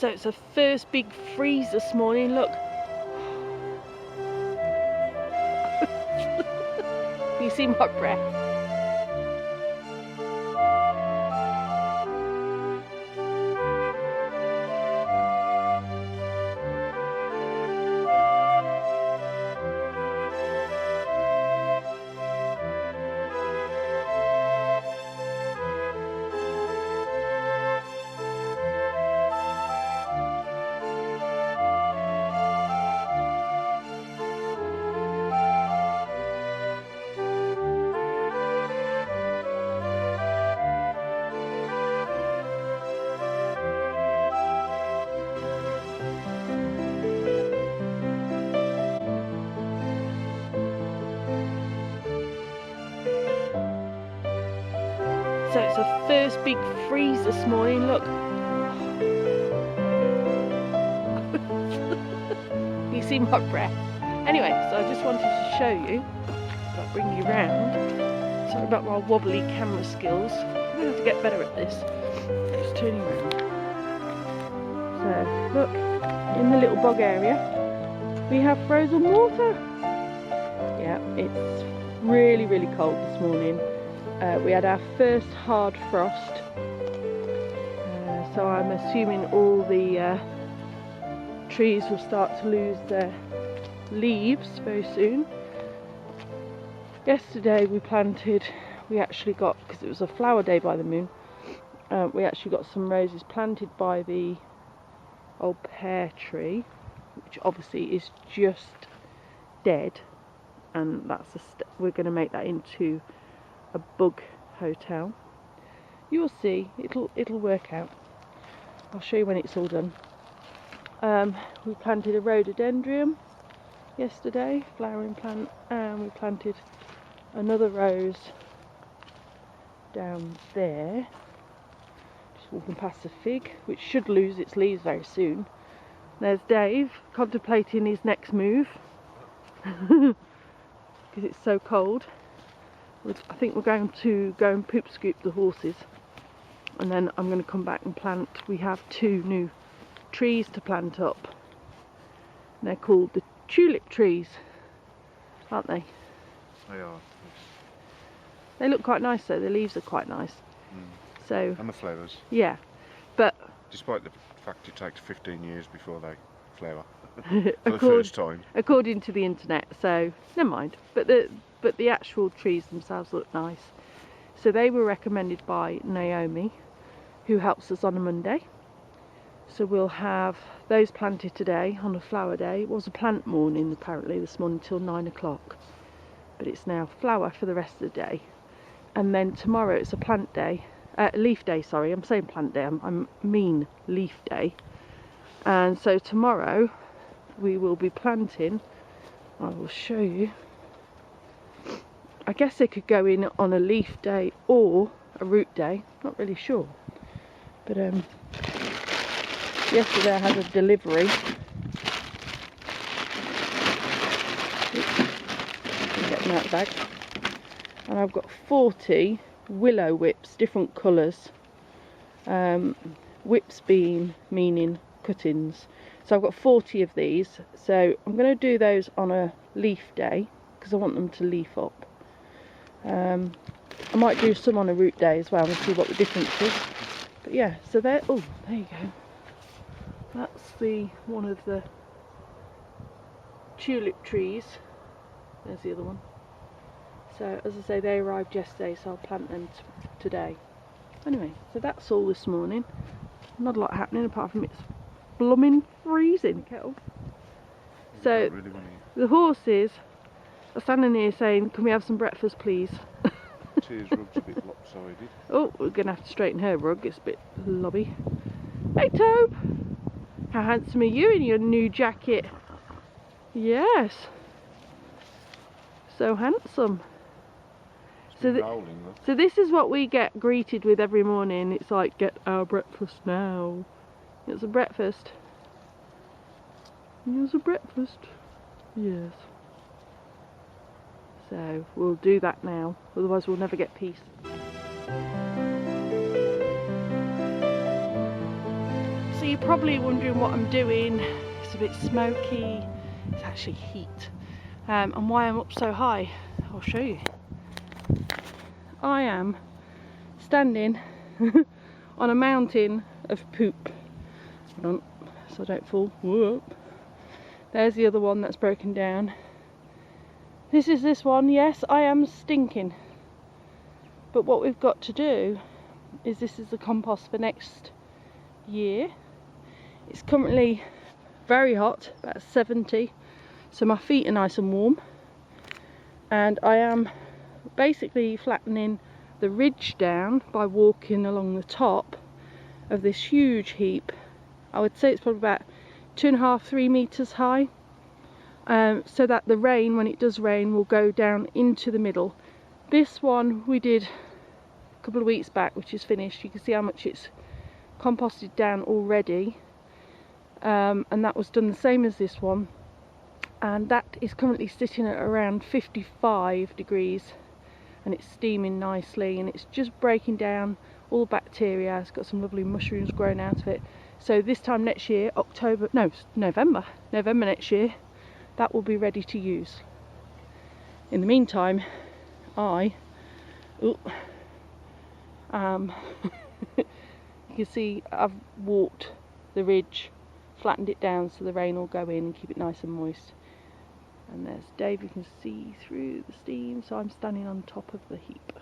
So it's a first big freeze this morning, look. You see my breath. So it's a first big freeze this morning, look. You see my breath. Anyway, so I just wanted to show you, I'll bring you round. Sorry about my wobbly camera skills. I'm going to have to get better at this. Just turn you around. So, look, in the little bog area, we have frozen water. Yeah, it's really, really cold this morning. We had our first hard frost, so I'm assuming all the trees will start to lose their leaves very soon. Yesterday we actually got, because it was a flower day by the moon, we actually got some roses planted by the old pear tree, which obviously is just dead, and that's we're going to make that into a bug hotel. You'll see, it'll work out. I'll show you when it's all done. We planted a rhododendron yesterday, flowering plant, and we planted another rose down there. Just walking past the fig, which should lose its leaves very soon. There's Dave contemplating his next move because it's so cold. I think we're going to go and poop scoop the horses, and then I'm going to come back and plant. We have 2 new trees to plant up. And they're called the tulip trees, aren't they? They are. Yes. They look quite nice though, the leaves are quite nice. So, and the flowers. Yeah, but despite the fact it takes 15 years before they flower for the first time. According to the internet, so never mind. But the actual trees themselves look nice. So they were recommended by Naomi, who helps us on a Monday. So we'll have those planted today on a flower day. It was a plant morning apparently this morning till 9 o'clock. But it's now flower for the rest of the day. And then tomorrow it's a plant day. Leaf day, sorry. I'm saying plant day. I mean leaf day. And so tomorrow we will be planting. I will show you. I guess they could go in on a leaf day or a root day, not really sure. But yesterday I had a delivery. Get them out of the bag. And I've got 40 willow whips, different colours. Whips meaning cuttings. So I've got 40 of these. So I'm going to do those on a leaf day because I want them to leaf up. I might do some on a root day as well and see what the difference is. But yeah, so there. Oh, there you go. That's one of the tulip trees. There's the other one. So as I say, they arrived yesterday, so I'll plant them today. Anyway, so that's all this morning. Not a lot happening apart from it's blooming freezing kettle. So really the horses are standing here saying, "Can we have some breakfast, please?" Tears rug's a bit lopsided. Oh, we're going to have to straighten her rug. It's a bit lobby. Hey, Tobe! How handsome are you in your new jacket? Yes. So handsome. So this is what we get greeted with every morning. It's like, get our breakfast now. It's a breakfast. It's a breakfast. Yes. So we'll do that now, otherwise we'll never get peace. so you're probably wondering what I'm doing. It's a bit smoky. It's actually heat. And why I'm up so high, I'll show you. I am standing on a mountain of poop. Hold on, so I don't fall. Whoop. There's the other one that's broken down. This is this one. Yes, I am stinking. But what we've got to do is, this is the compost for next year. It's currently very hot, about 70, so my feet are nice and warm, and I am basically flattening the ridge down by walking along the top of this huge heap. I would say it's probably about 2.5–3 meters high, so that the rain, when it does rain, will go down into the middle. This one we did a couple of weeks back, which is finished. You can see how much it's composted down already, and that was done the same as this one, and that is currently sitting at around 55 degrees, and it's steaming nicely, and it's just breaking down all the bacteria. It's got some lovely mushrooms growing out of it. So this time next year, November next year, that will be ready to use. In the meantime, you can see I've walked the ridge, flattened it down so the rain will go in and keep it nice and moist. And there's Dave, you can see through the steam, so I'm standing on top of the heap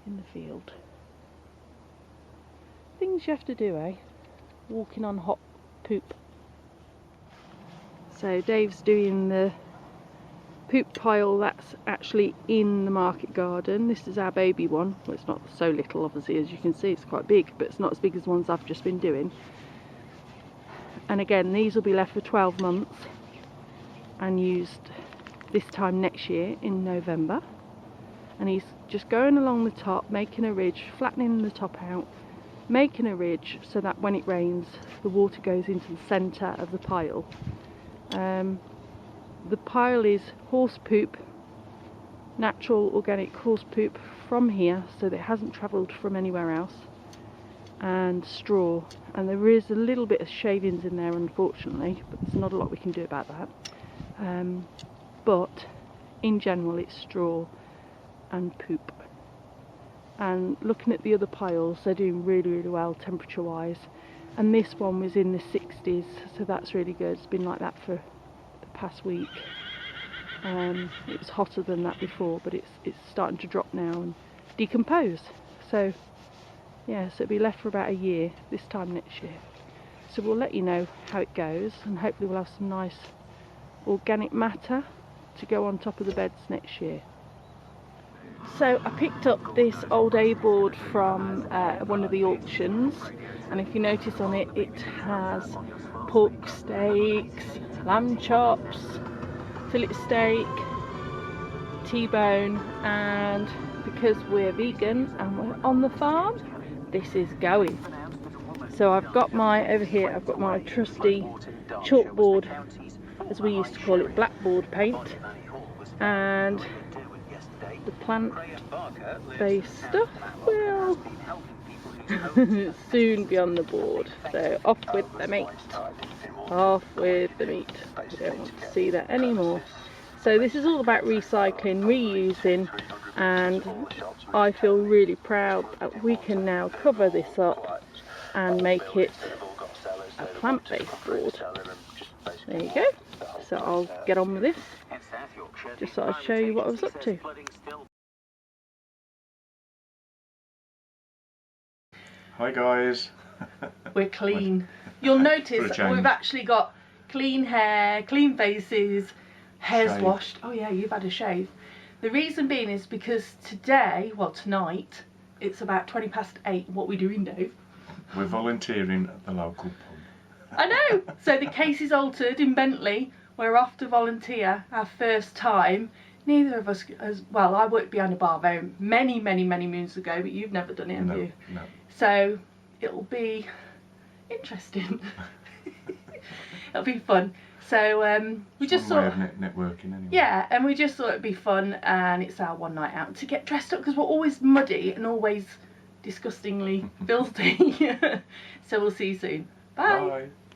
in the field. Things you have to do, eh? Walking on hot poop. So Dave's doing the poop pile that's actually in the market garden. This is our baby one. Well, it's not so little, obviously, as you can see. It's quite big, but it's not as big as the ones I've just been doing. And again, these will be left for 12 months and used this time next year in November. And he's just going along the top, making a ridge, flattening the top out, making a ridge so that when it rains, the water goes into the centre of the pile. The pile is horse poop, natural organic horse poop from here, so that it hasn't travelled from anywhere else, and straw. And there is a little bit of shavings in there, unfortunately, but there's not a lot we can do about that. But in general, it's straw and poop. And looking at the other piles, they're doing really, really well temperature wise, and this one was in the 60s, so that's really good. It's been like that for the past week. It was hotter than that before, but it's starting to drop now and decompose. So yeah, so it'll be left for about a year this time next year. So we'll let you know how it goes, and hopefully we'll have some nice organic matter to go on top of the beds next year. So I picked up this old A board from one of the auctions, and if you notice on it, it has pork steaks, lamb chops, fillet steak, T-bone, and because we're vegan and we're on the farm, this is going. So I've got over here I've got my trusty chalkboard, as we used to call it, blackboard paint, and the plant-based stuff will soon be on the board. So off with the meat. Off with the meat. We don't want to see that anymore. So this is all about recycling, reusing, and I feel really proud that we can now cover this up and make it a plant-based board. There you go. So I'll get on with this. Just thought I'd show you what I was up to. Hi guys. We're clean. You'll notice that we've actually got clean hair, clean faces, hair's Shave. washed. Oh yeah, you've had a shave. The reason being is because tonight, it's about 8:20. What are we doing, Dave? We're volunteering at the local pub. I know. So the case is altered in Bentley. We're off to volunteer our first time. Neither of us, well, I worked behind a bar very many moons ago, but you've never done it, have you? No. So it'll be interesting. It'll be fun. So we just thought, networking anyway. yeah, and we just thought it'd be fun, and it's our one night out to get dressed up, because we're always muddy and always disgustingly filthy. So we'll see you soon. Bye. Bye.